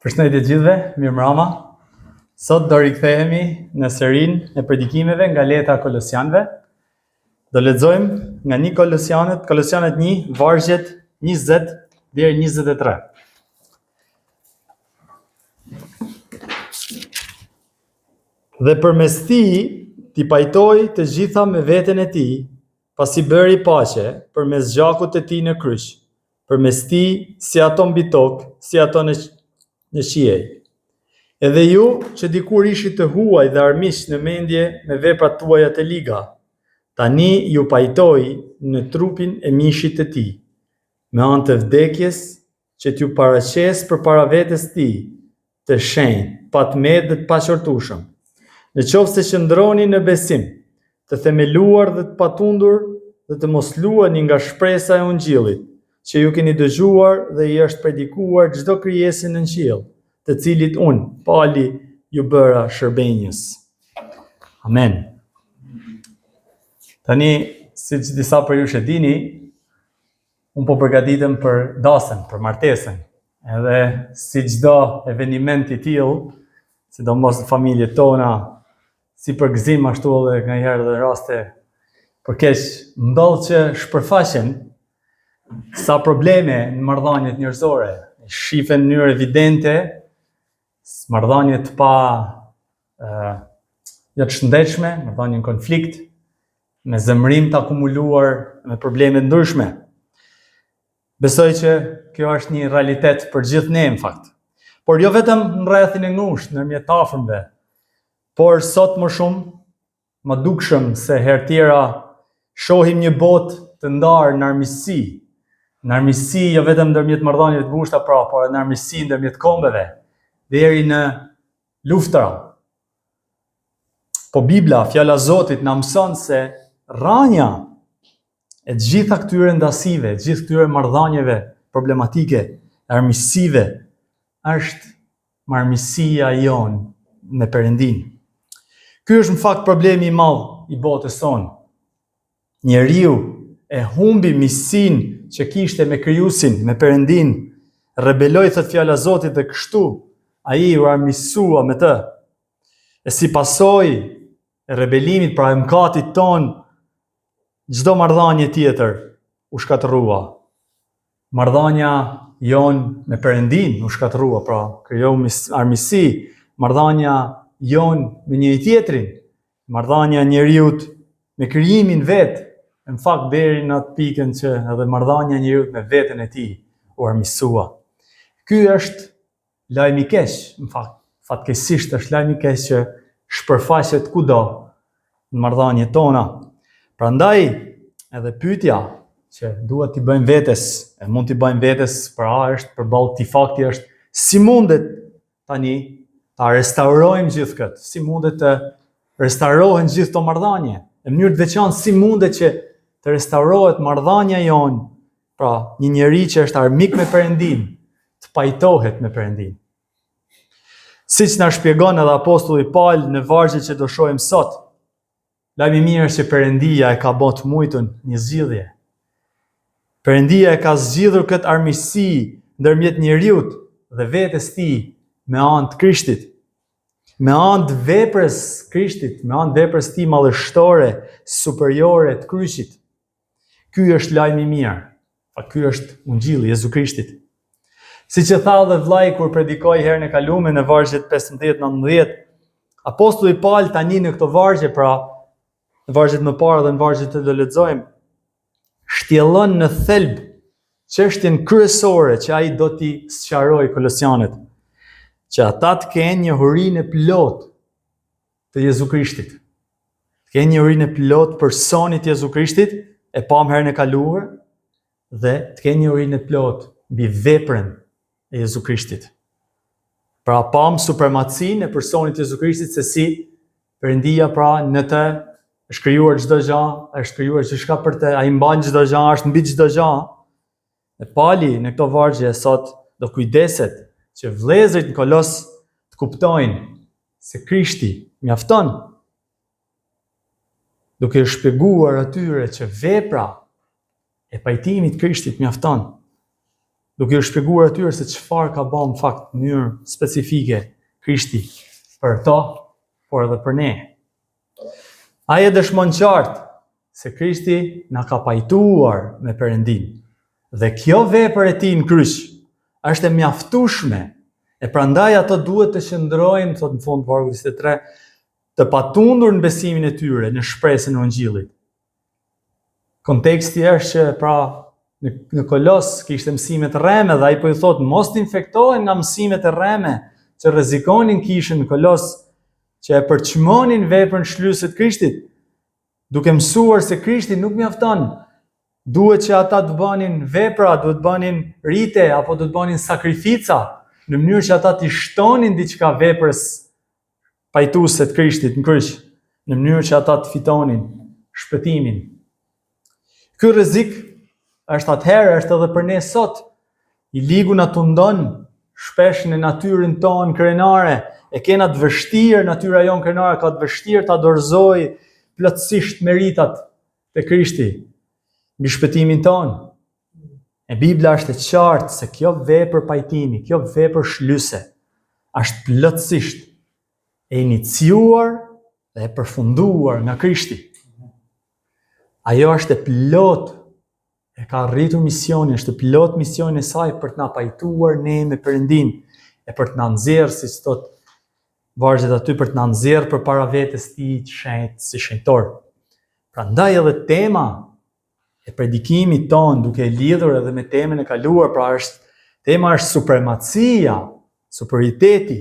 Përshëndetje gjithëve, mirëmbrëma. Sot do rikthehemi në serinë e predikimeve nga letra Kolosianëve. Do lexojmë nga 1 Kolosianët 1, vargjet 20 deri 23. Dhe përmes tij ti pajtoi të gjitha me veten e tij, pasi bëri paqe përmes gjakut të tij në kryq. Përmes tij, si ato mbi tokë, si ato në qiej. Edhe ju, që dikur ishit të huaj dhe armiq në mendje me veprat tuaja të liga, tani ju pajtoi në trupin e mishit të tij, me anë të vdekjes që t'ju paraqes përpara vetes tij, të shenjtë, pa tmerr dhe të paqortueshëm. Në qoftë se qëndroni në besim, të themeluar dhe të patundur dhe të mos luani nga shpresa e Ungjillit, që ju keni dëgjuar dhe i është predikuar çdo krijesë në qiell, të cilit unë, Pali, ju bëra shërbenjës. Amen. Tani, siç disa për ju e dini, unë po përgatitem për dasën, për martesën. Edhe si çdo eveniment i tillë, sidomos në familjet tona, si për gëzim ashtu edhe nganjëherë dhe raste për keq, ndodh që shpërfaqen sa probleme në marrëdhëniet njerëzore, shifen në mënyrë evidente, marrëdhënie të pa jo të shëndetshme, marrëdhënie në konflikt, me zemrim të akumuluar, me probleme të ndryshme. Besoj që kjo është një realitet për gjithë ne në fakt. Por jo vetëm në rrethin e ngushtë, ndërmjet të afërmve, por sot më shumë më dukshëm se herë tjera shohim një botë të ndarë në armiqësi. Në armiqësi jo vetëm ndërmjet marrëdhënieve të ngushta, por në armiqësi ndërmjet kombeve, deri në luftra. Po Bibla, fjala e Zotit na mëson se rranja e të gjitha këtyre ndasive, të gjithë këtyre marrëdhënieve problematike, armiqësive, është marrëmësia jon me Perëndin. Ky është në fakt problemi i madh i botës sonë. Njeriu e humbi miqësinë që kishte me Krijuesin, me Perëndin, rebeloi thot fjala e Zotit dhe kështu ai u armiqësua me të. E si pasojë e rebelimit, pra e mëkatit ton, çdo marrëdhënie tjetër u shkatërrua. Marrëdhënia jon me Perëndin u shkatërrua, pra krijou armiqësi, marrëdhënia jon me njëri tjetrin, marrëdhënia e njeriut me krijimin vet, në fakt deri në atë pikën që edhe marrëdhënia e njeriut me veten e tij u armiqësua. Ky është lajm i keq, në fakt, fatkeqësisht është lajm i keq që shpërfaqet kudo në marrëdhëniet tona. Prandaj edhe pyetja që duhet t'i bëjmë vetes, e mund t'i bëjmë vetes, është përballë këtij fakti është si mundet tani ta restaurojmë gjithë këtë, si mundet të restaurohen gjithë këto marrëdhënie, në mënyrë të veçantë si mundet që të restaurohet marrëdhënia jon, pra një njeri që është armik me Perëndin, të pajtohet me Perëndin. Siç na shpjegon edhe apostulli Paul në vargjet që do shohim sot, lajmi i mirë është që Perëndia e ka bërë të mujtun një zgjidhje. Perëndia e ka zgjidhur këtë armiqësi ndërmjet njeriut dhe vetes tij me anë të Krishtit. Me anë të veprës Krishtit, me anë të veprës tij madhështore, superiore të kryqit. Ky është lajmi i mirë. Ky është Ungjilli i Jezu Krishtit. Siç e tha dhe vllai kur predikoi herën e kaluar në vargjet 15-19, apostulli Paul tani në këto vargje, pra në vargjet më parë dhe në vargjet që do lexojmë, shtjellon në thelb çështjen kryesore që ai do t'i sqarojë kolosianët, që ata të kenë një hurinë e plot të Jezu Krishtit. Të kenë një hurinë e plot personit Jezu Krishtit, e pam herën e kaluar, dhe të kenë një hurinë e plot mbi veprën e Jezu Krishtit. Pra pam supremacinë e personit Jezu Krishtit, se si Perëndia pra në të është krijuar çdo gjë, është krijuar gjithçka për të, ai mban çdo gjë, është mbi çdo gjë. E Pali në këto vargje sot do kujdeset që vëllezërit në Kolos të kuptojnë se Krishti mjafton, duke shpjeguar atyre që vepra e pajtimit Krishtit mjafton. duke u shpjeguar atyre se çfarë ka bën në fakt në mënyrë specifike Krishti për to, por edhe për ne. Ai e dëshmon qartë se Krishti na ka pajtuar me Perëndin. Dhe kjo vepër e tij në kryq është e mjaftueshme. E prandaj ato duhet të qëndrojnë, thot në fund vargu 23, të patundur në besimin e tyre, në shpresën e Ungjillit. Konteksti është që pra në Kolos kishte mësime të rreme dhe ai po i thot mos të infektohen nga mësimet e rreme që rrezikonin kishën në Kolos, që e përçmonin veprën shlyse të Krishtit, duke mësuar se Krishti nuk mjafton. Duhet që ata të bënin vepra, duhet të bënin rite apo duhet të bënin sakrifica, në mënyrë që ata të shtonin diçka veprës pajtuese të Krishtit në kryq, në mënyrë që ata të fitonin shpëtimin. Ky rrezik është atëherë, është edhe për ne sot. I ligu na tundon shpesh në natyrën tonë krenare, e kena të vështirë, natyra jonë krenare ka të vështirë ta dorëzoj plotësisht meritat të Krishti mbi shpëtimin tonë. E Bibla është e qartë se kjo vepër pajtimi, kjo vepër shlyse, është plotësisht e iniciuar dhe e përfunduar nga Krishti. Ajo është e plot, e ka rritur misionin, është e plot misionin e saj për të na pajtuar ne me Perëndin, e për të na nxjerrë, siç thot vargjet aty, për të na nxjerrë përpara vetes tij të shenjtë si shenjtor. Prandaj edhe tema e predikimit ton, duke lidhur edhe me temën e kaluar, pra tema është supremacia, superioriteti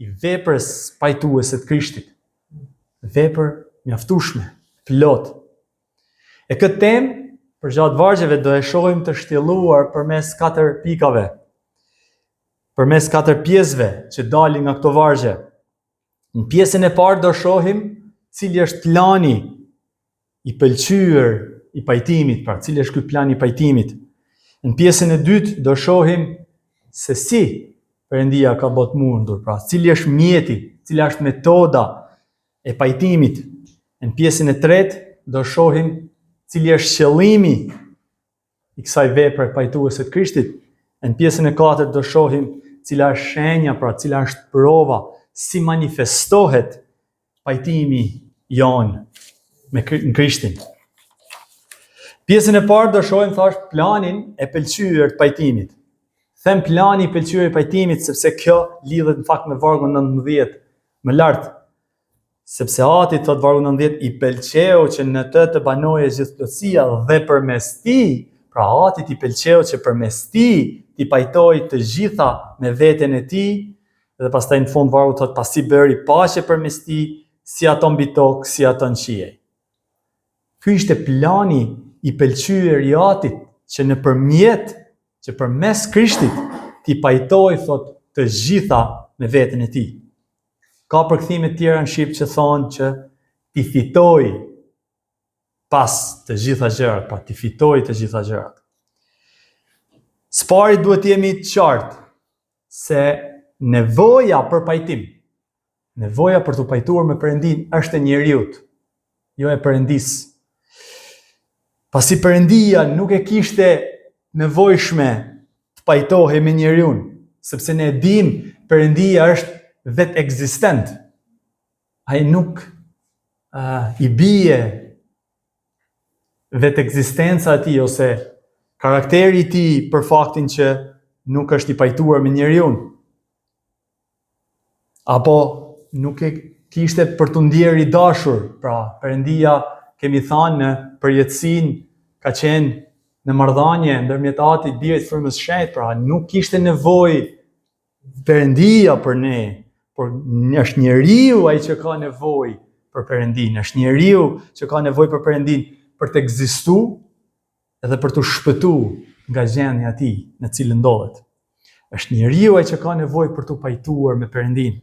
i veprës pajtuese të Krishtit. Vepër mjaftueshme, plot. E këtë temë, për gjatë vargjeve, do e shohim të shtjelluar përmes 4 pikave, përmes 4 pjesëve që dalin nga këto vargje. Në pjesën e parë do shohim cili është plani i pëlqyer i pajtimit, pra cili është ky plan i pajtimit. Në pjesën e dytë do shohim se si Perëndia ka bot mundur, pra cili është mjeti, cila është metoda e pajtimit. Në pjesën e tretë do shohim cili është qëllimi i kësaj vepre pajtuese të Krishtit. Në pjesën e katërt do shohim cila është shenja, pra cila është prova, si manifestohet pajtimi jon në Krishtin. Pjesën e parë do shohim planin e pëlqyer të pajtimit. Them plani i pëlqyer i pajtimit sepse kjo lidhet në fakt me vargun 19 më lart. Sepse Ati thot vargu 19, i pëlqeu që në të banoje gjithë plotësia dhe përmes tij, pra Atit i pëlqeu që përmes tij i pajtoi të gjitha me veten e tij, dhe pastaj në fund vargu thot pasi bëri paqe përmes tij, si ato mbi tokë, si ato në qiell. Ky ishte plani i pëlqyer i Atit, që përmes Krishtit ti pajtoi thot të gjitha me veten e tij. Ka përkthime të tjera në shqip që thonë që ti fitoi pas të gjitha gjërat, pra ti fitoi të gjitha gjërat. Spari duhet jemi të qartë se nevoja për pajtim, nevoja për të pajtuar me Perëndin është e njeriut, jo e Perëndis. Pasi Perëndia nuk e kishte nevojshme të pajtohej me njeriun, sepse ne dim Perëndia është vetë ekzistent. Ai nuk i bie vetë ekzistenca e tij ose karakteri i tij për faktin që nuk është i pajtuar me njeriun. Apo nuk e kishte për të ndjerë i dashur. Pra, Perëndia, kemi thënë në përjetësinë, ka qenë në marrëdhënie ndërmjet Atit, Birit, Frymës së Shenjtë, pra nuk kishte nevojë Perëndia për ne, por është njeriu ai që ka nevojë për Perëndin, është njeriu që ka nevojë për Perëndin për të ekzistuar edhe për të shpëtuar nga gjendja e tij në cilën ndodhet. Është njeriu ai që ka nevojë për të pajtuar me Perëndin.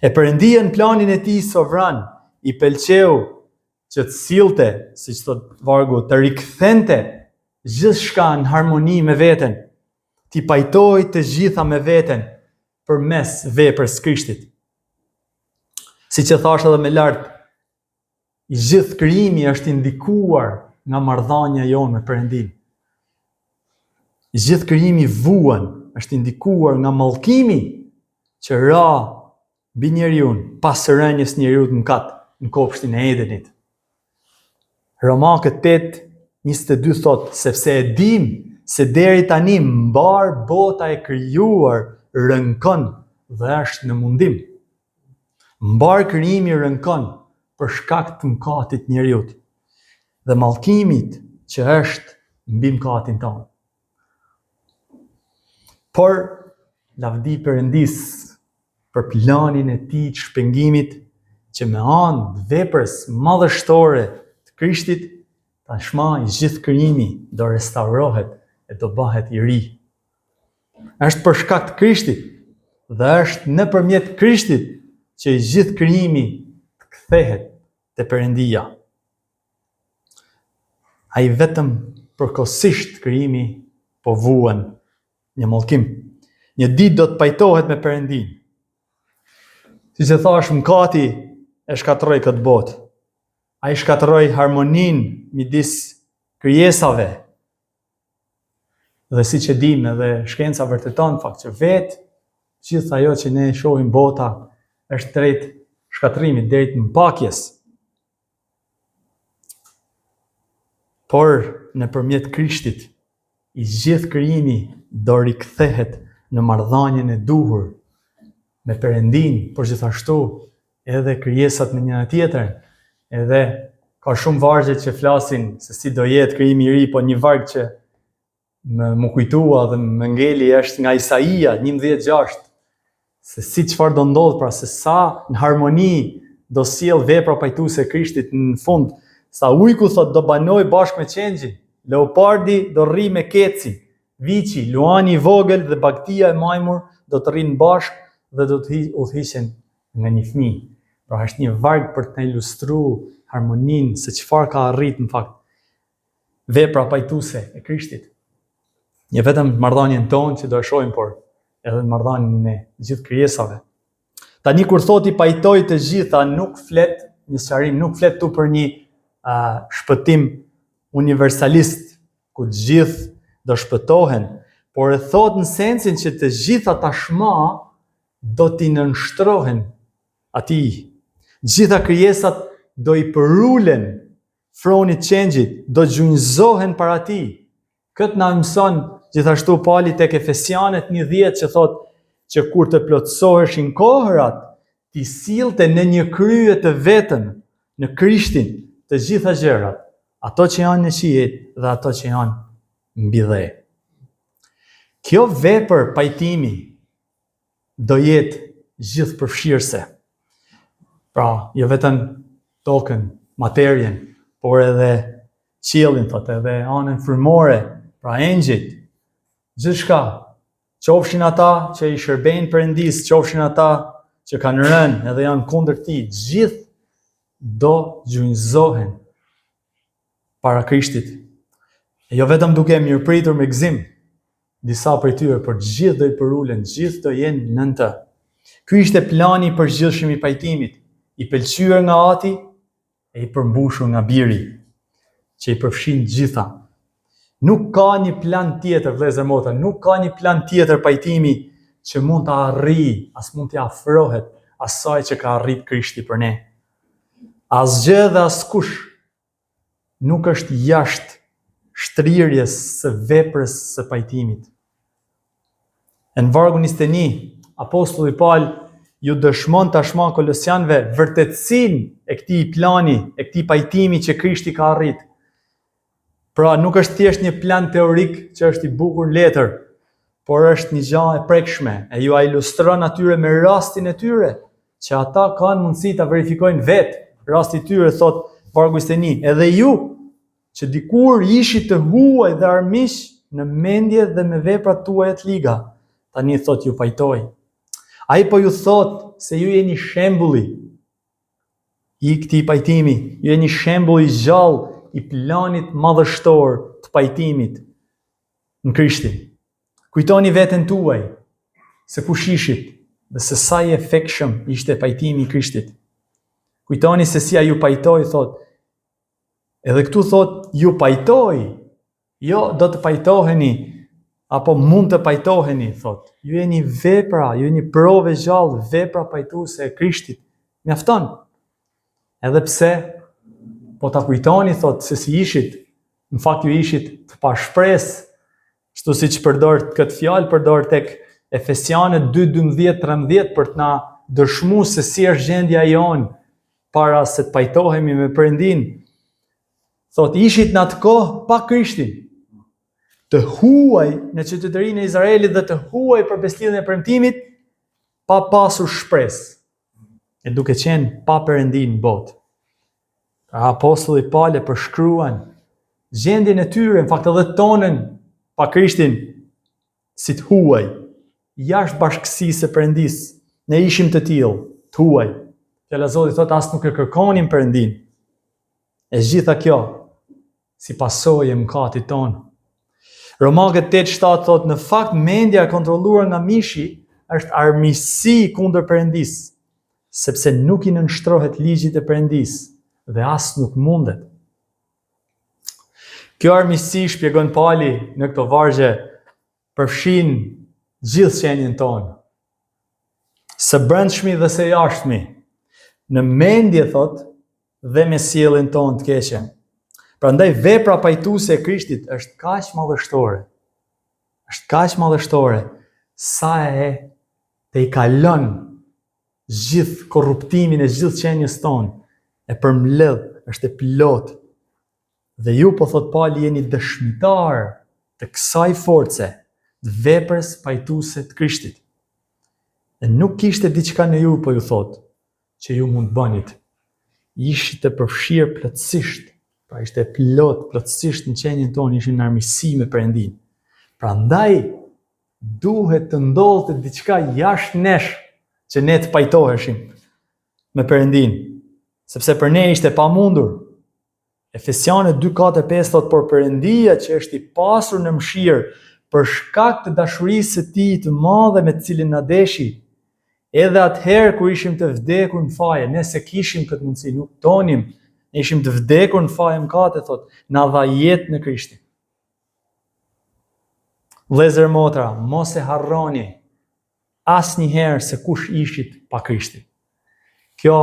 E Perëndia në planin e tij sovran i pëlqeu që të sillte, siç thot vargu, të rikthente gjithçka në harmoni me veten, t'i pajtoi të gjitha me veten përmes veprës së Krishtit. Siç e thash edhe më lart, i gjithë krijimi është indikuar nga marrëdhënia jonë me Perëndin. Gjithë krijimi vuan, është indikuar nga mallkimi që ra mbi njeriu pas rënies njeriut në kopshtin e Edenit. Romakët 8:22 thot, sepse e dim se deri tani mbar bota e krijuar rënkon dhe është në mundim. Mbar krijimi rënkon për shkak të mëkatit njeriut dhe mallkimit që është mbi mëkatin tonë. Por lavdi Perëndis për planin e tij të shpengimit që me anë të veprës madhështore të Krishtit tashmë i gjithë krijimi do restaurohet e do bëhet i ri. Është për shkak të Krishtit dhe është nëpërmjet Krishtit që i gjithë krijimi të kthehet te Perëndia. Ai vetëm përkohësisht krijimi po vuan një mallkim. Një ditë do të pajtohet me Perëndin. Siç e thash, mëkati e shkatërroi këtë botë. Ai shkatërroi harmoninë midis krijesave. Dhe siç e dimë, edhe shkenca vërteton në fakt që vetë gjithë ajo që ne shohim bota është drejt shkatërimit, drejt mpakjes. Por nëpërmjet Krishtit, i gjithë krijimi do rikthehet në marrëdhënien e duhur me Perëndin, por gjithashtu edhe krijesat me njëra tjetrën. Edhe ka shumë vargje që flasin se si do jetë krijimi i ri, po një varg që më kujtua dhe më ngeli është nga Isaia 11:6, se si çfarë do ndodh, pra se sa në harmoni do sjell vepra pajtuese e Krishtit në fund, sa ujku thot do banoj bashkë me qengjin, leopardi do rri me keci, viçi, luani i vogël dhe bagtia e majmur do të rrinë bashkë dhe do të udhëhiqen nga një fëmijë. Pra është një varg për të ilustruar harmoninë se çfarë ka arrit në fakt vepra pajtuese e Krishtit. Jo vetëm marrëdhënien tonë që do e shohim, por edhe marrëdhënien e gjithë krijesave. Tani kur thot i pajtoi të gjitha, nuk flet një sqarim, nuk flet tu për një shpëtim universalist ku të gjithë do shpëtohen, por e thot në sensin që të gjitha tashmë do t'i nënshtrohen atij. Gjitha krijesat do i përulen fronit qengjit, do gjunjëzohen para tij. Këtë na mëson gjithashtu Pali tek Efesianët 1:10 që thot që kur të plotësoheshin kohërat, t'i sillte në një krye të vetëm, në Krishtin, të gjitha gjërat, ato që janë në qiell dhe ato që janë mbi dhe. Kjo vepër pajtimi do jetë gjithëpërfshirëse. Pra, jo vetëm tokën, materjen, por edhe qiellin, thot, edhe anën frymore, pra engjëjt, gjithçka, qofshin ata që i shërbejnë Perëndis, qofshin ata që kanë rënë edhe janë kundër tij, gjithë do gjunjëzohen para Krishtit. E jo vetëm duke mirëpritur me gëzim disa prej tyre, por gjithë do i përulen, gjithë do jenë nën të. Ky ishte plani i përgjithshëm i pajtimit, i pëlqyer nga Ati e i përmbushur nga Biri, që i përfshin gjitha. Nuk ka një plan tjetër, vëllezër motra, nuk ka një plan tjetër pajtimi që mund të arrijë, as mund të afrohet asaj që ka arrit Krishti për ne. Asgjë dhe askush nuk është jashtë shtrirjes së veprës së pajtimit. Në vargu 21, apostulli Paul ju dëshmon tashmë Kolosianëve vërtetësinë e këtij plani, e këtij pajtimi që Krishti ka arrit. Pra nuk është thjesht një plan teorik që është i bukur në letër, por është një gjë e prekshme, e ju a ilustron atyre me rastin e tyre, që ata kanë mundësi ta verifikojnë vetë. Rasti i tyre thot vargu 21, edhe ju që dikur ishit të huaj dhe armiq në mendje dhe me veprat tuaja të liga, tani thot ju pajtoi. Ai po ju thot se ju jeni shembulli i këtij pajtimi, ju jeni shembull i gjallë i planit madhështor të pajtimit në Krishtin. Kujtoni veten tuaj se kush ishit dhe se sa i efektshëm ishte pajtimi i Krishtit. Kujtoni se si a ju pajtoi, thot. Edhe këtu thot ju pajtoi. Jo, do të pajtoheni apo mund të pajtoheni, thot. Ju jeni vepra, ju jeni prove gjallë, vepra pajtuese e Krishtit. Mjafton. Edhe pse, po ta kujtoni, thot, se si ishit, në fakt ju ishit të pa shpresë, shtu si që përdor këtë fjalë, përdor tek Efesianët 2:12-13 për të na dëshmu se si është gjendja jonë para se të pajtohemi me Perëndin. Thot, ishit në atë kohë pa Krishtin, të huaj në qytetërinë e Izraelit dhe të huaj për besëlidhjen e premtimit, pa pasur shpresë, e duke qenë pa Perëndin në botë. Apostulli Pale përshkruan gjendjen e tyre, në fakt edhe tonën pa Krishtin, si të huaj, jashtë bashkësisë së Perëndis. Ne ishim të tillë, të huaj. Fjala e Zotit thotë as nuk e kërkonim Perëndin. E gjitha kjo si pasojë e mëkatit tonë. Romakët 8:7 thotë, në fakt mendja e kontrolluar nga mishi është armiqësi kundër Perëndis, sepse nuk i nënshtrohet ligjit të Perëndis dhe as nuk mundet. Kjo armiqësi, shpjegon Pali në këto vargje, përfshin gjithë qenien tonë, së brendshmi dhe së jashtëmi, në mendje, thot, dhe me sjelljen tonë të keqe. Prandaj vepra pajtuese e Krishtit është kaq madhështore. Është kaq madhështore sa e te i kalon gjithë korruptimin e gjithë qenies tonë, e përmbledh, është e plot. Dhe ju, po thot Pali, jeni dëshmitar të kësaj force, të veprës pajtuese të Krishtit. Dhe nuk kishte diçka në ju, po ju thot, që ju mund bënit. Ishte përfshirë plotësisht, pra ishte plotësisht në qenien tonë, ishin në armiqësi me Perëndin. Prandaj duhet të ndodhte diçka jashtë nesh që ne të pajtoheshim me Perëndin, sepse për ne ishte pamundur. Efesianët 2:4-5 thot, por Perëndia që është i pasur në mëshirë, për shkak të dashurisë së tij të madhe me të cilin na deshi, edhe atëherë kur ishim të vdekur në faje, ne se kishim këtë mundësi, nuk tonim, ne ishim të vdekur në faje mëkate, thot, na dha jetë në Krishtin. Vëllezër motra, mos e harroni asnjëherë se kush ishit pa Krishtin. Kjo,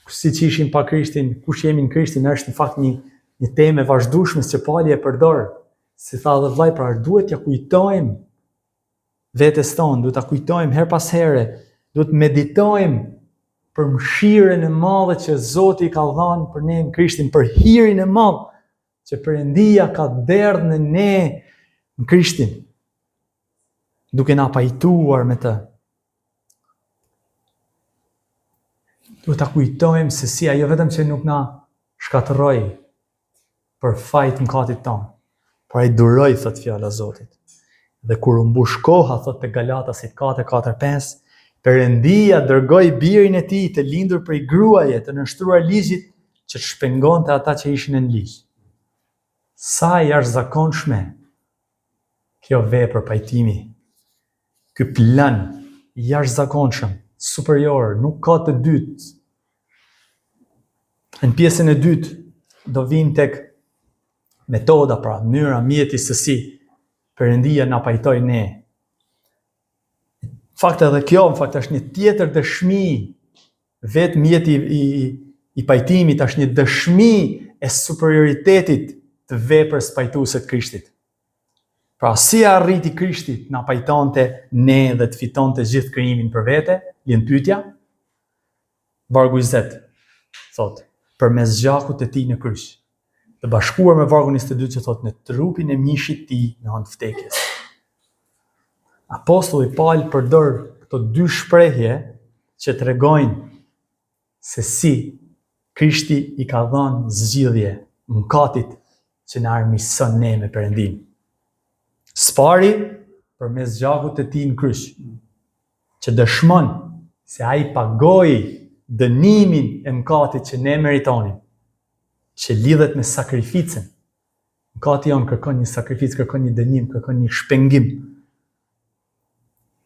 si që ishim pa Krishtin, kush jemi në Krishtin, është në fakt një temë e vazhdueshme që Pali e përdor. Si tha dhe vllai, pra duhet t'ja kujtojmë vetes tonë, duhet ta kujtojmë her pas here, duhet meditojmë për mëshirën e madhe që Zoti ka dhënë për ne në Krishtin, për hirin e madh që Perëndia ka derdhë në ne në Krishtin, duke na pajtuar me të. Duhet ta kujtojmë se si ajo vetëm që nuk na shkatërroi për fajt mëkatit tonë, por ai duroi, thot fjala e Zotit. Dhe kur u mbush koha, thot te Galatasit 4:4-5, Perëndia dërgoi birin e tij të lindur prej gruaje, të nënshtruar ligjit, që të shpengonte ata që ishin në ligj. Sa i jashtëzakonshme kjo vepër pajtimi. Ky plan i jashtëzakonshëm, superior, nuk ka të dytë. Në pjesën e dytë do vinë tek metoda, pra mënyra, mjeti se si Perëndia na pajtoi ne. Fakt edhe kjo, në fakt është një tjetër dëshmi, vetë mjeti i pajtimit është një dëshmi e superioritetit të veprës pajtuese të Krishtit. Pra si arriti Krishti na pajtonte ne dhe të fitonte gjithë krijimin për vete, vjen pyetja. Vargu 20 thot, përmes gjakut të tij në kryq, të bashkuar me vargu 22 që thot, në trupin e mishit tij në anë të vdekjes. Apostulli Paul përdor këto dy shprehje që tregojnë se si Krishti i ka dhënë zgjidhje mëkatit që na armiqson ne me Perëndin. Spari përmes gjakut të tij në kryq, që dëshmon se ai pagoi dënimin e mëkatit që ne meritonim, që lidhet me sakrificën. Mëkati jon kërkon një sakrificë, kërkon një dënim, kërkon një shpengim.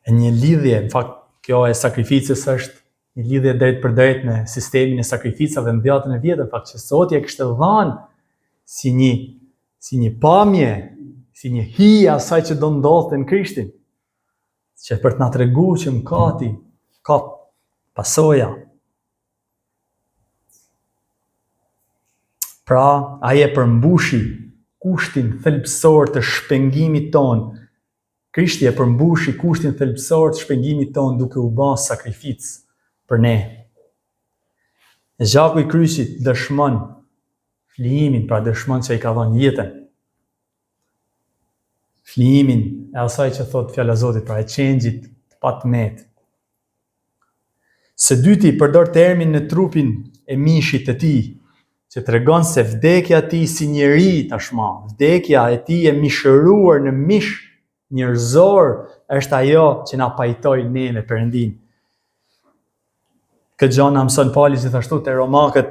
E një lidhje, në fakt, kjo e sakrificës është një lidhje drejt për drejt me sistemin e sakrificave në dhjetën e vjetër, në fakt që Zoti e kishte dhënë si një pamje, si një hije asaj që do ndodhte në Krishtin, që për të na treguar që mëkati ka pasoja. Pra, ai e përmbushi kushtin thelbësor të shpengimit ton. Krishti e përmbushi kushtin thelbësor të shpengimit ton duke u bërë sakrificë për ne. Zhaku i kryqit dëshmon flijimin, pra dëshmon që i ka dhënë jetën. Flijimin e asaj që thot fjala e Zotit, pra e qengjit të patmet. Së dyti përdor termin në trupin e mishit të tij, që tregon se vdekja e tij si njeri tashmë, vdekja e tij e mishëruar në mish njerëzor është ajo që na pajtoi ne me Perëndin. Këtë gjë na mëson Pali gjithashtu te Romakët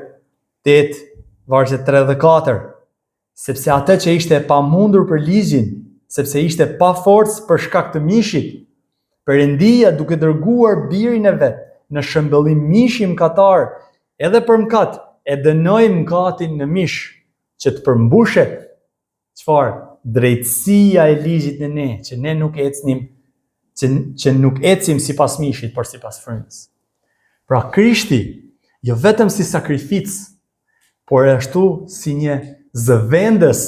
8 vargjet 3 dhe 4, sepse atë që ishte e pamundur për ligjin, sepse ishte pa forcë për shkak të mishit, Perëndia duke dërguar birin e vet në shëmbëllim mishi mëkatar, edhe për mëkat, e dënoi mëkatin në mish, që të përmbushet çfarë? Drejtësia e ligjit në ne, që ne nuk ecnim, që nuk ecim sipas mishit, por sipas frymës. Pra Krishti, jo vetëm si sakrificë, por ashtu si një zëvendës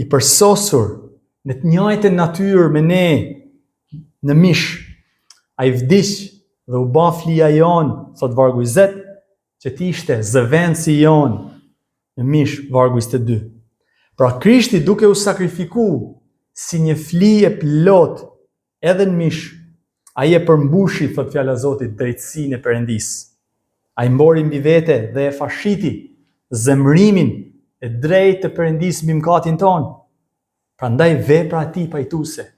i përsosur në të njëjtën natyrë me ne në mish. Ai vdiq dhe u bë flija jon, thot vargu 20, që ti ishte zëvendësi jon në mish, vargu 22. Pra Krishti duke u sakrifiku si një flije plot edhe në mish, ai e përmbushi, thot fjala e Zotit, drejtësinë e Perëndisë. Ai mbori mbi vete dhe e fashiti zemrimin e drejtë të Perëndisë mbi mëkatin ton. Prandaj vepra e tij pajtuese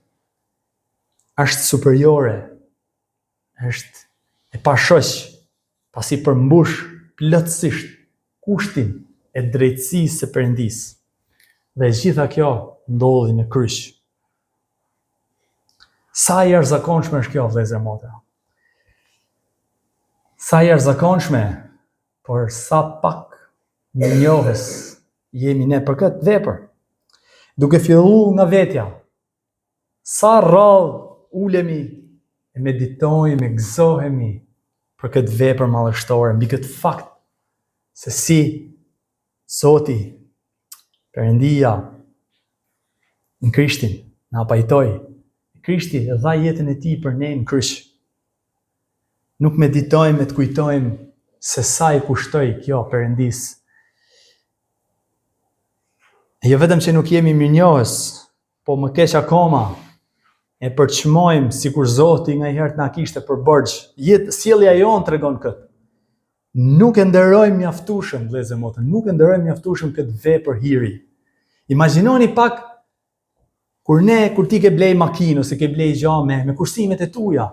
është superiore, është e pashoq, pasi përmbush plotësisht kushtin e drejtësisë së Perëndisë. Dhe gjitha kjo ndodhi në kryq. Sa i jashtëzakonshme është kjo, vëllezër motra. Sa i jashtëzakonshme, por sa pak mirënjohës jemi ne për këtë vepër. Duke filluar nga vetja, sa rrallë ulemi e meditojmë, e gëzohemi për këtë vepër madhështore, mbi këtë fakt se si Zoti, Perëndia në Krishtin na pajtoi. Krishti e dha jetën e tij për ne në kryq. Nuk meditojmë e të kujtojmë se sa i kushtoi kjo Perëndisë. E jo vetëm që nuk jemi mirënjohës, po më keq akoma, e përçmojmë sikur Zoti ngaherë na kishte për borxh. Sjellja jon tregon këtë. Nuk e nderojmë mjaftueshëm, vëllezër motra, nuk e nderojmë mjaftueshëm këtë vepër hiri. Imagjinoni pak kur ti ke blej makinë ose ke blej gjame me kushtimet e tuja,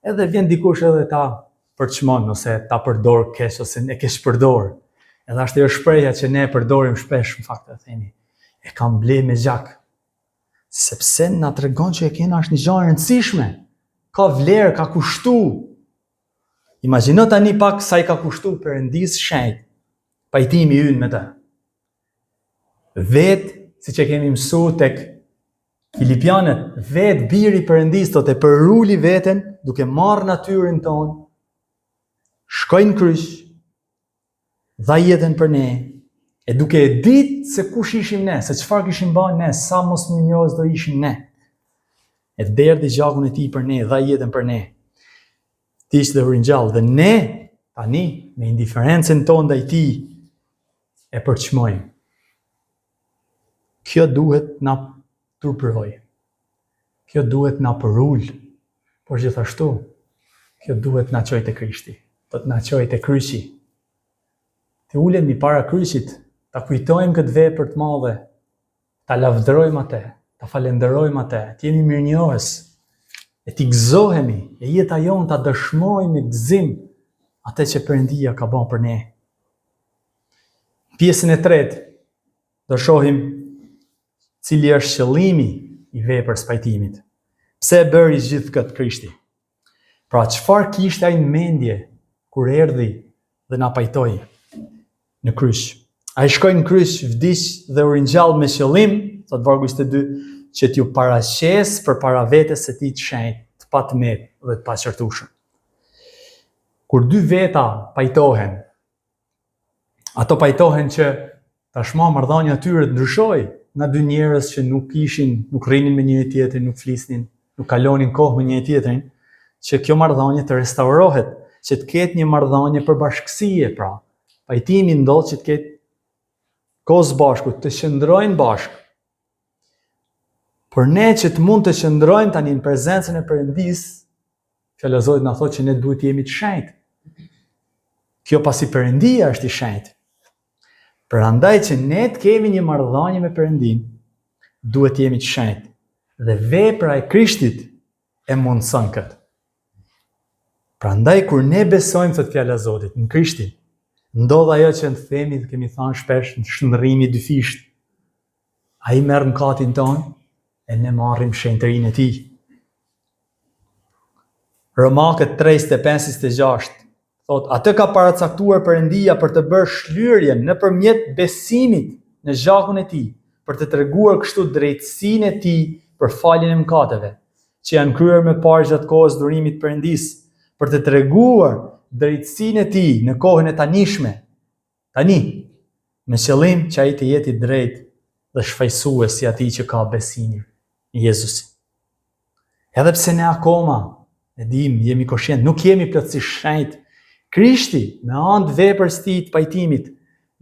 edhe vjen dikush edhe ta përçmon ose ta përdor keq ose ne keq përdor. Edhe është ajo shprehja që ne përdorim shpesh në fakt, e themi, e kam blej me gjak. Sepse na tregon që e kena është një gjë e rëndësishme. Ka vlerë, ka kushtu. Imagjino tani pak sa i ka kushtu Perëndisë shenjt pajtimi ynë me të. Vetë, siç e kemi mësuar tek Filipianët, vetë biri i Perëndisë do të përuli veten duke marrë natyrën tonë, shkoi në kryq, dha jetën për ne, e duke e ditë se kush ishim ne, se çfarë kishim bërë ne, sa mos mirënjohës do ishim ne. E derdhi gjakun e tij për ne, dha jetën për ne. Tiç dhe u ringjall, dhe ne tani me indiferencën tonë ndaj tij e përçmojmë. Kjo duhet na turpëroj. Kjo duhet na përul, por gjithashtu kjo duhet na çojë te Krishti, do të na çojë te kryqi. Të ulemi para kryqit, ta kujtojmë këtë vepër të madhe, ta lavdërojmë atë, ta falenderojmë atë, të jemi mirënjohës, e t'i gëzohemi, e jeta jonë ta dëshmojmë me gëzim atë që Perëndia ka bërë për ne. Pjesën e tretë do shohim cili është qëllimi i veprës pajtimit. Pse e bëri gjithë këtë Krishti? Pra çfarë kishte ai në mendje kur erdhi dhe na pajtoi në kryq? Ai shkoi në kryq, vdiq dhe u ringjall me qëllim, thot vargu 22, që t'ju paraqes për para vetes së tij të shenjtë, të patmet dhe të paqërtueshëm. Kur dy veta pajtohen, ato pajtohen që tashmë marrëdhënia e tyre të ndryshoi nga dy njerëz që nuk rrinin me njëri tjetrin, nuk flisnin, nuk kalonin kohë me njëri tjetrin, që kjo marrëdhënie të restaurohet, që të ketë një marrëdhënie përbashkësie, pra. Pajtimi ndodh që të ketë kohë së bashku, të qëndrojnë bashkë. Por ne që të mund të qëndrojmë tani në prezencën e Perëndis, Fjala e Zotit na thotë që ne duhet jemi të shenjtë. Kjo pasi Perëndia është i shenjtë. Prandaj që ne të kemi një marrëdhënie me Perëndin, duhet jemi të shenjtë. Dhe vepra e Krishtit e mundson këtë. Prandaj kur ne besojmë thot fjala e Zotit në Krishtin, ndodh ajo që në themi dhe kemi thënë shpesh në shndërrimi dyfisht. Ai merr mëkatin ton e ne marrim shenjtërinë e tij. Romakët 3:5-6 thot, atë ka paracaktuar Perëndia për të bërë shlyerjen nëpërmjet besimit në gjakun e tij, për të treguar kështu drejtësinë e tij për faljen e mëkateve, që janë kryer më parë gjatë kohës durimit të Perëndis, për të treguar drejtësinë e tij në kohën e tanishme. Tani, me qëllim që ai të jetë i drejtë dhe shfaqësues si atij që ka besimin në Jezusin. Edhe pse ne akoma e dim, jemi koshient, nuk jemi plotësisht shenjtë, Krishti me anë të veprës së tij të pajtimit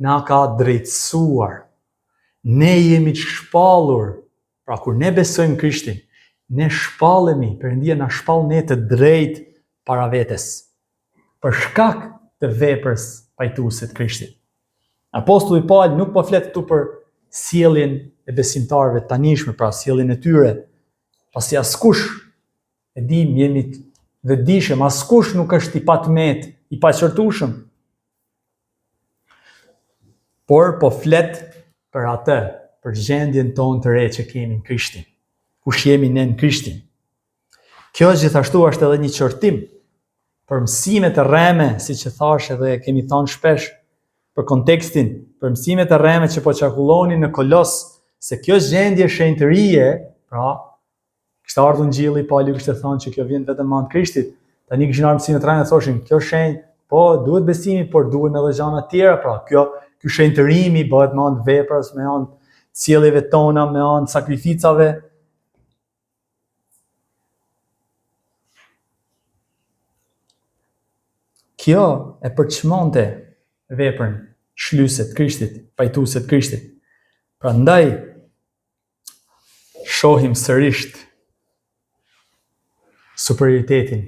na ka drejtësuar. Ne jemi të shpallur. Pra kur ne besojmë Krishtin, ne shpallemi, Perëndia na shpall ne të drejtë para vetes, për shkak të veprës pajtuese të Krishtit. Apostulli Paul nuk po flet këtu për sjelljen e besimtarëve tanishme, pra sjelljen e tyre, pasi askush e dim, jemi të dishëm, askush nuk është i patmet, i paqërtueshëm. Por po flet për atë, për gjendjen tonë të re që kemi në Krishtin. Kush jemi ne në Krishtin? Kjo gjithashtu është edhe një qortim për mësimet e rreme, siç e thash edhe kemi thënë shpesh për kontekstin, për mësimet e rreme që po çarkullonin në Kolos, se kjo gjendje shenjtërie, pra, kishte ardhur Ngjilli, Pauli kishte thënë që kjo vjen vetëm anë Krishtit. Tani kishin ardhur mësimet e rreme thoshin, kjo shenjë, po duhet besimi, por duhen edhe gjëra të tjera, pra, ky shenjtërimi bëhet me anë të veprës, me anë të sjelljeve tona, me anë të sakrificave. Kjo e përçmonte veprën shlyse të Krishtit, pajtuese të Krishtit. Prandaj shohim sërish superioritetin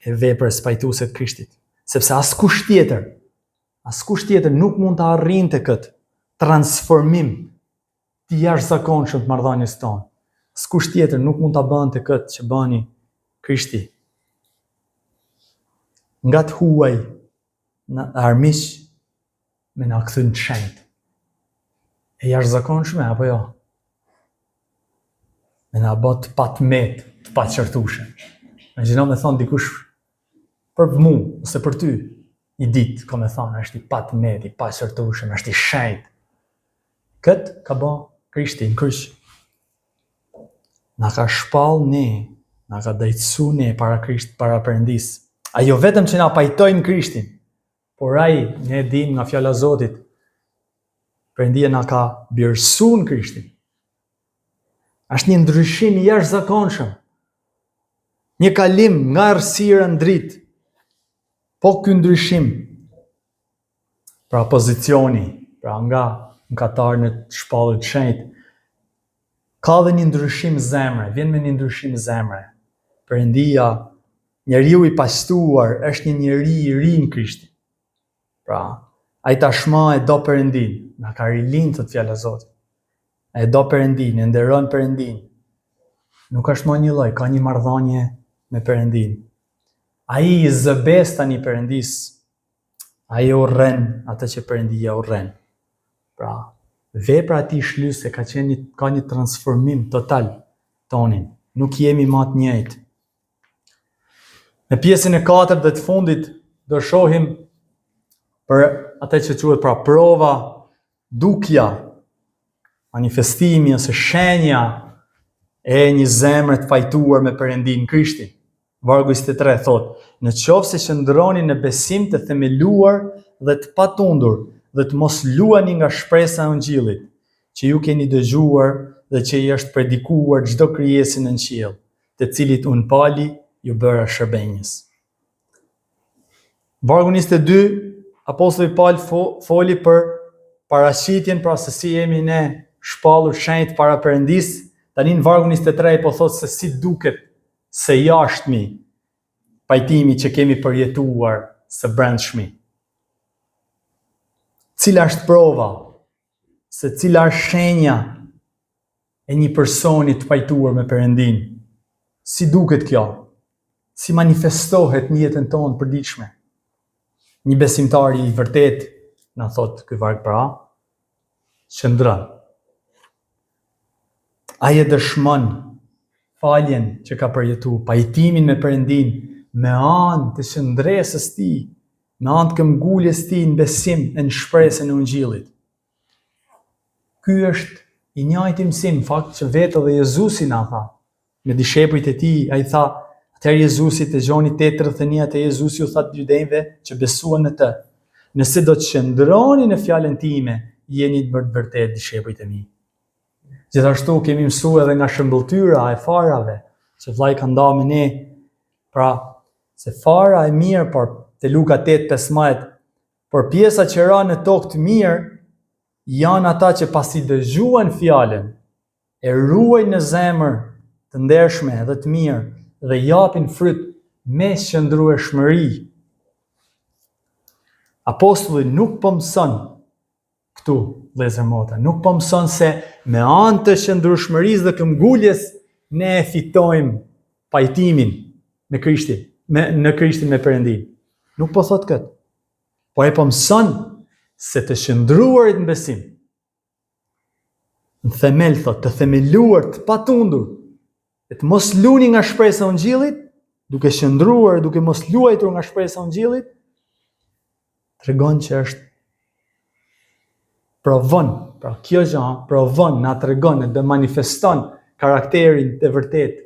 e veprës pajtuese të Krishtit, sepse askush tjetër nuk mund të arrinte këtë transformim të jashtëzakonshëm të marrëdhënies tonë. Askush tjetër nuk mund ta bënte këtë që bëni Krishti. Nga të huaj në armiq me na kthen të shenjtë. E jashtëzakonshme apo jo? Me na bë të patmet, të paqërtueshëm. Imagjino me thon dikush për mu ose për ty, një ditë, ka me thonë, është i patmet, i paqërtueshëm, është i shenjtë. Këtë ka bë Krishti në kryq. Na ka shpall ne, na ka drejtësu ne para Krisht, para Perëndis. Ajo vetëm që na pajtojnë Krishtin, por ai, ne dim nga fjala e Zotit, Perëndia na ka birësuar Krishtin. Është një ndryshim i jashtëzakonshëm. Një kalim nga errësira në dritë. Po ky ndryshim, pra pozicioni, pra nga mëkatar në të shpallur të shenjtë, ka dhe një ndryshim zemre, vjen me një ndryshim zemre. Perëndia, njeriu i paqëstuar është një njeri i ri në Krishtin. Pra, ai tashmë e do Perëndin, na ka rilindë thot fjala e Zotit. E do Perëndin, e nderon Perëndin. Nuk është më një lloj, ka një marrëdhënie me Perëndin. Ai i zëbes tani Perëndis. Ai urren atë që Perëndia urren. Pra, vepra e tij shlyse ka një transformim total tonin. Nuk jemi më të njëjtë. Në pjesën e 4 dhe të fundit do shohim për atë që quhet pra prova, dukja manifestimi ose shenja e një zemre të pajtuar me Perëndin Krishtin. Vargu 23 thot: në qoftë se qëndroni në besim të themeluar dhe të patundur, dhe të mos luani nga shpresa e Ungjillit, që ju keni dëgjuar dhe që i është predikuar çdo krijesë në qiell, të cilit unë pali ju bëra shërbenjës. Vargu 22, apostulli Paul foli për paraqitjen, pra se si jemi ne shpallur shenjt para Perëndis. Tani në vargu 23 po thot se si duket se jashtëmi pajtimi që kemi përjetuar së brendshmi. Cila është prova, se cila është shenja e një personi të pajtuar me Perëndin? Si duket kjo? Si manifestohet në jetën tonë përditshme? Një besimtar i vërtet, na thot ky varg pra, qëndron. Ai e dëshmon faljen që ka përjetu, pajtimin me Perëndin, me anë të qëndresës tij, me anë të këmbguljes tij në besim e në shpresën e Ungjillit. Ky është i njëjti mësim, fakt që vetë edhe Jezusi na tha, me dishepujt e tij, ai tha, atëherë Jezusi te Gjoni 8:31, te Jezusi u tha të judejve që besuan në të: nëse do të qëndroni në fjalën time, jeni të vërtet dishepujt e mi. Gjithashtu kemi mësuar edhe nga shëmbëltyra e farave, që vllai ka nda me ne, pra se fara e mirë, por te Luka 8:15, por pjesa që ra në tokë të mirë janë ata që pasi dëgjuan fjalën, e ruajnë në zemër të ndershme dhe të mirë dhe japin fryt me qëndrueshmëri. Apostulli nuk po mëson këtu, vëllezër mota, nuk po mëson se me anë të qëndrueshmërisë dhe këmbguljes ne e fitojmë pajtimin me Krishtin, në Krishtin me Perëndin. Nuk po thot këtë. Po e po mëson se të qëndruarit në besim, në themel thot, të themeluar, të patundur, e të mos luni nga shpresa e Ungjillit, duke qëndruar, duke mos luajtur nga shpresa e Ungjillit, tregon që është provon, pra kjo gjë provon, na tregon dhe manifeston karakterin e vërtet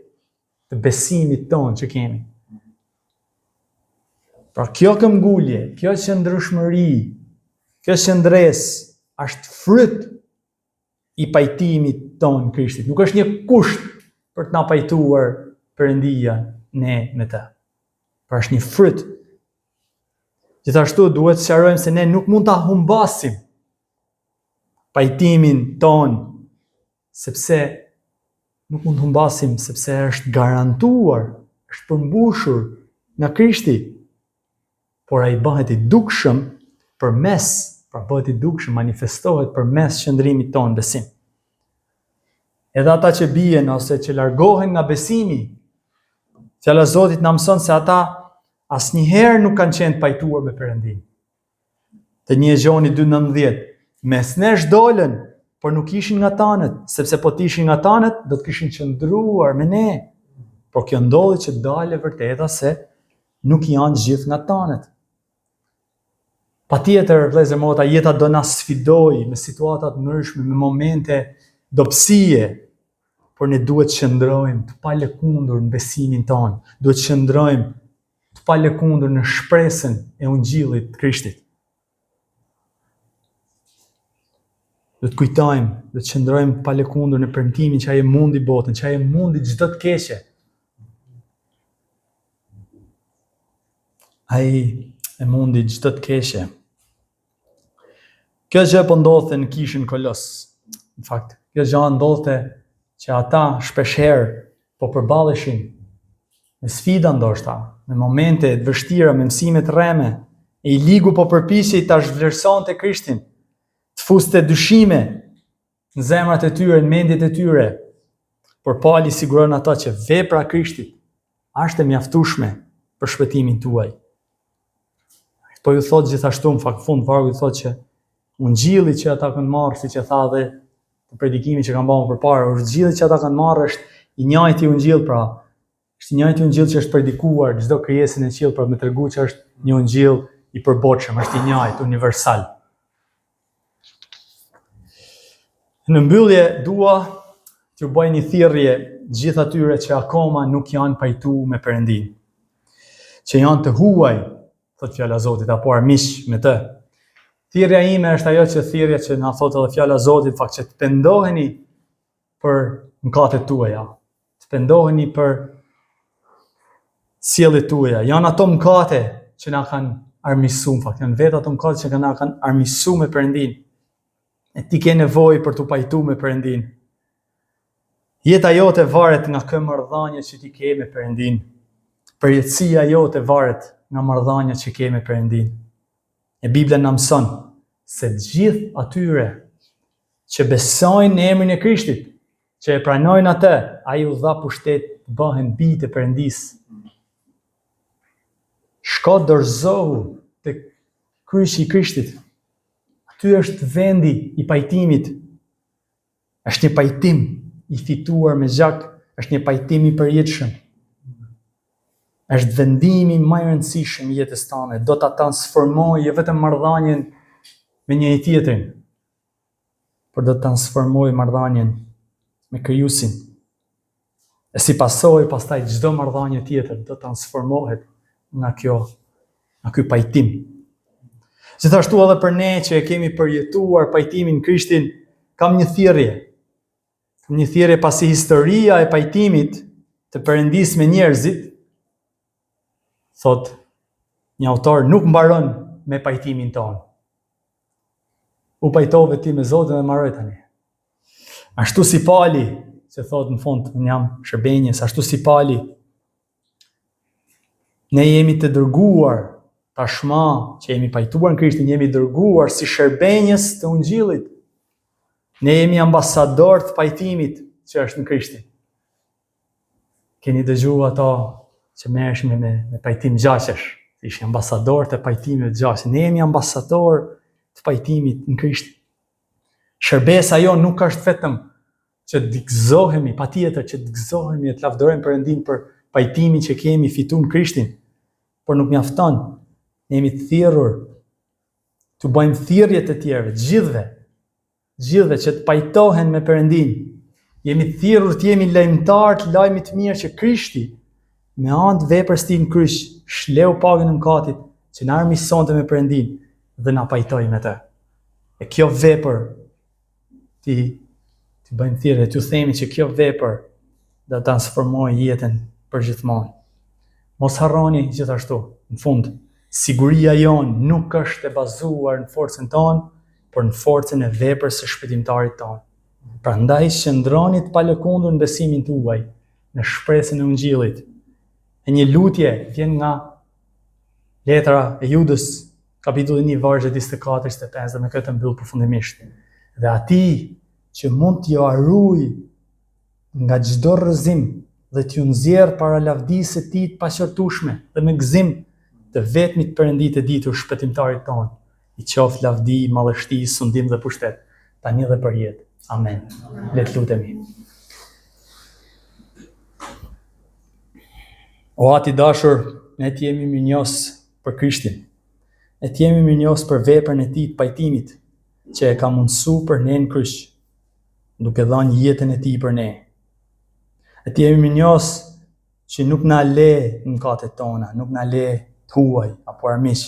të besimit tonë që kemi. Pra kjo këmbgulje, kjo qëndrueshmëri, kjo qëndresë është fryt i pajtimit tonë Krishtit. Nuk është një kusht për të na pajtuar Perëndia ne me të. Pra është një fryt. Gjithashtu duhet të sqarojmë se ne nuk mund ta humbasim pajtimin ton, sepse nuk mund të humbasim, sepse është garantuar, është përmbushur nga Krishti, por ai bëhet i dukshëm përmes, pra bëhet i dukshëm, manifestohet përmes qëndrimit ton besim. Edhe ata që bien ose që largohen nga besimi, fjala e Zotit na mëson se ata asnjëherë nuk kanë qenë pajtuar me Perëndin. Te 1 Gjoni 2:19, mes nesh dolën, por nuk ishin nga tanët, sepse po të ishin nga tanët, do të kishin qëndruar me ne. Por kjo ndodhi që dalë vërteta se nuk janë gjithë nga tanët. Patjetër, vëllezër mota, jeta do na sfidoj me situata të ndryshme, me momente dobësie, por ne duhet të qëndrojmë të palëkundur në besimin tonë, duhet të qëndrojmë të palëkundur në shpresën e Ungjillit të Krishtit. Do të kujtojmë, do të qëndrojmë pa lëkundur në premtimin që ai e mundi botën, që ai e mundi çdo të keqe. Ai e mundi çdo të keqe. Kjo gjë po ndodhte në kishën Kolos. Në fakt, kjo gjë ndodhte që ata shpeshherë po përballeshin me sfida ndoshta, me momente të vështira, me mësime të rreme, e i ligu po përpiqej ta zhvlerësonte Krishtin, të fuste dyshime në zemrat e tyre, në mendjet e tyre, por Pali siguron ata që vepra e Krishtit është e mjaftueshme për shpëtimin tuaj. Po ju thot gjithashtu në fakt fund vargu i thot që Ungjilli që ata kanë marrë, siç e tha dhe në predikimin që kanë bërë përpara, Ungjilli që ata kanë marrë është i njëjti Ungjill, pra është i njëjti Ungjill që është predikuar çdo krijesën e qiellit, për me tregu që është një Ungjill i përbotshëm, është i njëjtë, universal. Në mbyllje dua t'ju bëj një thirrje gjithë atyre që akoma nuk janë pajtu me Perëndin, që janë të huaj, thot fjala e Zotit, apo armiq me të. Thirrja ime është ajo thirrja që na thot edhe fjala e Zotit, fakt që të pendoheni për mëkatet tuaja, të pendoheni për sjelljet tuaja. Janë ato mëkate që na kanë armiqsuar, fakt janë vetë ato mëkate që na kanë armiqsuar me Perëndin. E ti ke nevojë për të pajtuar me Perëndin. Jeta jote varet nga kjo marrëdhënie që ti ke me Perëndin. Përjetësia jote varet nga marrëdhënia që ke me Perëndin. E Bibla na mëson se gjithë atyre që besojnë në emrin e Krishtit, që e pranojnë atë, ai u dha pushtet të bëhen bijtë e Perëndis. Shko dorëzohu te kryqi i Krishtit. Aty është vendi i pajtimit. Është një pajtim i fituar me gjak, është një pajtim i përjetshëm. Është vendimi më i rëndësishëm i jetës tane. Do ta transformojë jo vetëm marrëdhënien me njëri tjetrin, por do të transformojë marrëdhënien me Krijuesin. E si pasojë pastaj çdo marrëdhënie tjetër do transformohet nga ky pajtim. Gjithashtu edhe për ne që e kemi përjetuar pajtimin Krishtin, kam një thirrje. Një thirrje pasi historia e pajtimit të Perëndis me njerëzit, thot një autor, nuk mbaron me pajtimin tonë. U pajtove ti me Zotin dhe mbaroj tani. Ashtu si Pali, që thot në fund, unë jam shërbenjes, ashtu si Pali, ne jemi të dërguar, tashma që jemi pajtuar në Krishtin, jemi dërguar si shërbenjes të Ungjillit. Ne jemi ambasador të pajtimit që është në Krishtin. Keni dëgjuar ato që merreshin me pajtim gjaqesh, ishin ambasador të pajtimit të gjaqesh. Ne jemi ambasador të pajtimit në Krishtin. Shërbesa jonë nuk është vetëm që të gëzohemi, patjetër që të gëzohemi e të lavdërojmë Perëndin për pajtimin që kemi fituar në Krishtin, por nuk mjafton. Ne jemi të thirrur të bëjmë thirrje të tjerëve, gjithëve që të pajtohen me Perëndin. Jemi të thirrur të jemi lajmëtar të lajmit të mirë që Krishti me anë të veprës tij në kryq shleu pagën e mëkatit që na armiqsonte me Perëndin dhe na pajtoi me të. E kjo vepër ti bëjmë thirrje, t'ju themi që kjo vepër do të transformojë jetën përgjithmonë. Mos harroni gjithashtu, në fund, siguria jonë nuk është e bazuar në forcën tonë, por në forcën e veprës së shpëtimtarit tonë. Prandaj qëndroni të palëkundur në besimin tuaj, në shpresën e Ungjillit. E një lutje vjen nga letra e Judës, kapitulli 1, vargjet 24-25, dhe me këtë mbyll përfundimisht. Dhe ati që mund t'ju arruj nga çdo rrëzim dhe t'ju nxjerr para lavdisë së tij të paqërtueshme dhe me gëzim të vetmit Perëndi të ditur shpëtimtarit tonë, i qoftë lavdi, madhështi, sundim dhe pushtet, tani dhe përjetër. Amen. Le të lutemi. O ati dashur, ne të jemi mirënjohës për Krishtin. Ne të jemi mirënjohës për veprën e tij të pajtimit, që e ka mundsuar për ne në kryq, duke dhënë jetën e tij për ne. E të jemi mirënjohës që nuk na le në mëkatet tona, nuk na le të huaj apo armiq,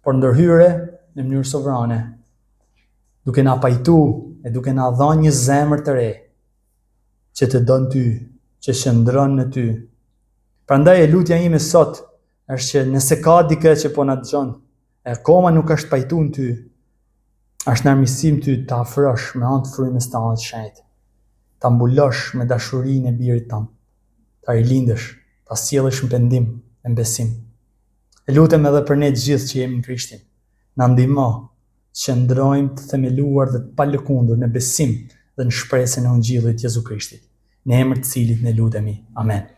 por ndërhyre në mënyrë sovrane, duke na pajtu e duke na dhënë një zemër të re, që të don ty, që qëndron në ty. Prandaj e lutja ime sot është që nëse ka dikë që po na dëgjon, e akoma nuk është pajtuar në ty, është në armiqësim ty të afrosh me anë të frymës tënde të shenjtë, ta mbulosh me dashurinë e birit tënd, ta rilindësh, ta sjellësh në pendim e në besim. E lutem edhe për ne të gjithë që jemi në Krishtin, na ndihmo të qëndrojmë të themeluar dhe të palëkundur në besim dhe në shpresën e Ungjillit Jezu Krishtit, në emër të cilit ne lutemi. Amen.